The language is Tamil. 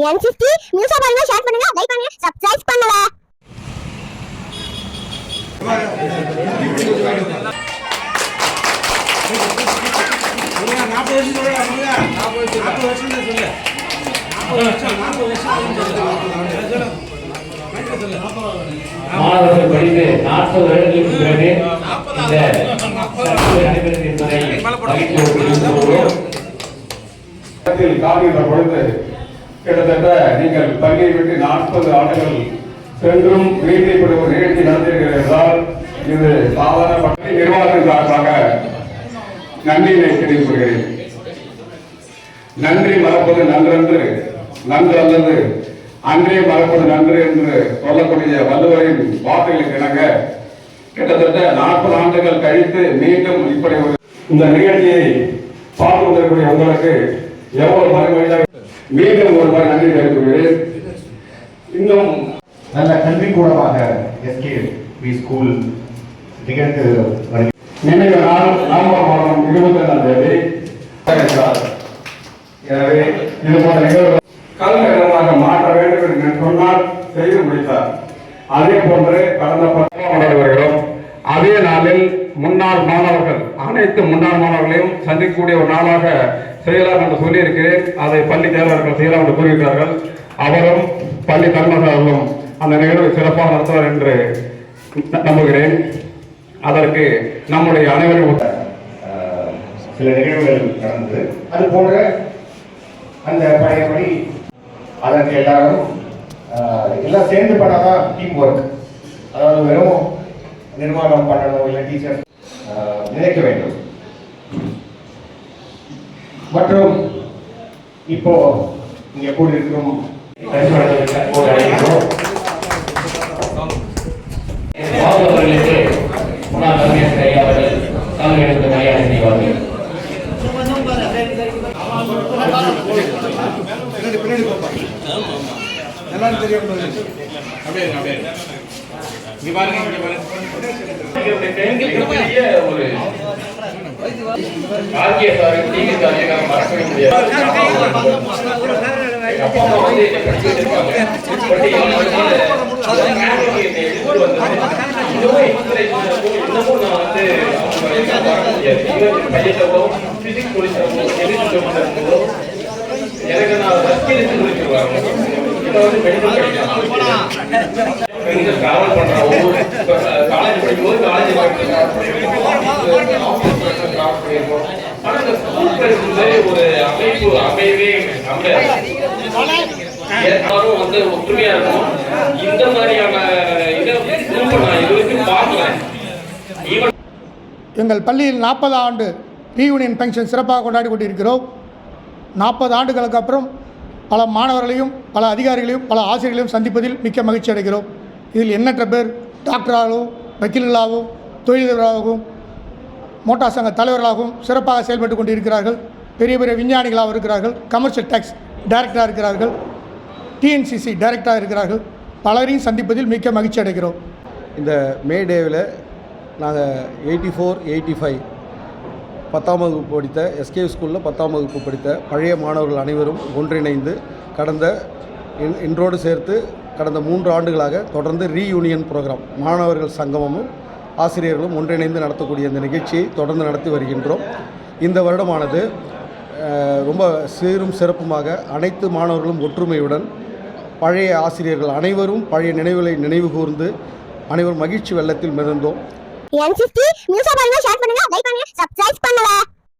N50 நியூஸா பாருங்க, ஷேர் பண்ணுங்க, லைக் பண்ணுங்க, சப்ஸ்கிரைப் பண்ணுங்க. மாணவர்கள் படித்து 40 வருடங்களுக்கு பிறகு இந்த நடைபெறும் என்பதை காலையில் பொழுது கிட்டத்தட்ட நீங்கள் பள்ளியை விட்டு 40 ஆண்டுகள் சென்றும் வீட்டில் ஒரு நிகழ்ச்சி நடத்தியிருக்கிறது என்றால் இது சாதாரண பள்ளி நிர்வாகத்தின் சார்பாக நன்றியை தெரிவித்துக் கொள்கிறேன். நன்றி மறப்பது நன்றன்று, நன்று அல்லது அன்றே மறப்பது நன்று என்று சொல்லக்கூடிய வள்ளுவரின் வார்த்தைகளுக்கு இணங்க கிட்டத்தட்ட 40 ஆண்டுகள் கழித்து மீண்டும் இப்படி ஒரு இந்த நிகழ்ச்சியை பார்த்து வந்திருக்கூடிய உங்களுக்கு எவ்வளவு மறுமொழியாக மீண்டும் ஒரு முறை நன்றி தெரிவித்துள்ளேன். இன்னும் நல்ல கல்விக்கூடமாக எஸ்கேவி ஸ்கூல் நிகழ்ந்து நினைவு நாள் நவம்பர் மாதம் 22ஆம் தேதி. எனவே இது போன்ற நிகழ்வு கல்வியாக மாற்ற வேண்டும் என்று சொன்னால் செய்து முடித்தார். அதே போன்று கடந்த 10 வருகிறோம். அதே நாளில் முன்னாள் மாணவர்கள் அனைத்து முன்னாள் மாணவர்களையும் சந்திக்கக்கூடிய ஒரு நாளாக செய்யலாம் என்று சொல்லியிருக்கிறேன். அதை பள்ளி தேர்வர்கள் செய்யலாம் என்று கூறியிருக்கிறார்கள். அவரும் பள்ளி தலைவர்களும் அந்த நிகழ்வை சிறப்பாக நடத்துவார் என்று நம்புகிறேன். அதற்கு நம்முடைய அனைவரும் சில நிகழ்வுகள் நடந்தது. அது போன்ற அந்த பழையபடி அதற்கு எல்லாரும் எல்லாம் சேர்ந்து பண்ணாதான் டீம் ஒர்க். அதாவது வெறும் நிர்வாகம் பண்ணணும் இல்லை டீச்சர் நினைக்க வேண்டும். மற்றும் இப்போ இங்க கூடியிருக்கும் மாணவர்களுக்கு முன்னாள் கலைஞர் ஐயா அவர்கள் தலைமையெடுத்து மரியாதை செய்வார்கள். டிராவல் பண்றோம், காலேஜ் படிக்கும்போது காலேஜ் ஆனா இந்த ஸ்கூல் பேசுறது ஒரு அமைப்பு அமைவே எல்லாரும் வந்து ஒற்றுமையா இருக்கும். இந்த மாதிரியான இதை நான் இதுவரைக்கும் பார்க்கல. எங்கள் பள்ளியில் 40 ஆண்டு ரீயூனியன் ஃபங்க்ஷன் சிறப்பாக கொண்டாடி கொண்டிருக்கிறோம். 40 ஆண்டுகளுக்கு அப்புறம் பல மாணவர்களையும் பல அதிகாரிகளையும் பல ஆசிரியர்களையும் சந்திப்பதில் மிக்க மகிழ்ச்சி அடைகிறோம். இதில் எண்ணற்ற பேர் டாக்டராகவும் வக்கீல்களாகவும் தொழிலதிபராகவும் மோட்டார் சங்க தலைவர்களாகவும் சிறப்பாக செயல்பட்டு கொண்டிருக்கிறார்கள். பெரிய பெரிய விஞ்ஞானிகளாகவும் இருக்கிறார்கள். கமர்ஷியல் டேக்ஸ் டைரக்டராக இருக்கிறார்கள். டிஎன்சிசி டைரக்டராக இருக்கிறார்கள். பலரையும் சந்திப்பதில் மிக்க மகிழ்ச்சி அடைகிறோம். இந்த மே டேவில் நாங்கள் 84, 85 10ஆம் வகுப்பு படித்த எஸ்கேவி ஸ்கூலில் 10ஆம் வகுப்பு படித்த பழைய மாணவர்கள் அனைவரும் ஒன்றிணைந்து இன்றோடு சேர்த்து கடந்த 3 ஆண்டுகளாக தொடர்ந்து ரீயூனியன் ப்ரோக்ராம் மாணவர்கள் சங்கமமும் ஆசிரியர்களும் ஒன்றிணைந்து நடத்தக்கூடிய இந்த நிகழ்ச்சியை தொடர்ந்து நடத்தி வருகின்றோம். இந்த வருடமானது ரொம்ப சீரும் சிறப்புமாக அனைத்து மாணவர்களும் ஒற்றுமையுடன் பழைய ஆசிரியர்கள் அனைவரும் பழைய நினைவுகளை நினைவு கூர்ந்து அனைவரும் மகிழ்ச்சி வெள்ளத்தில் மிதந்தோம். N50 நியூஸா பாருங்க, ஷேர் பண்ணுங்க, லைக் பண்ணுங்க, சப்ஸ்கிரைப் பண்ணுங்க.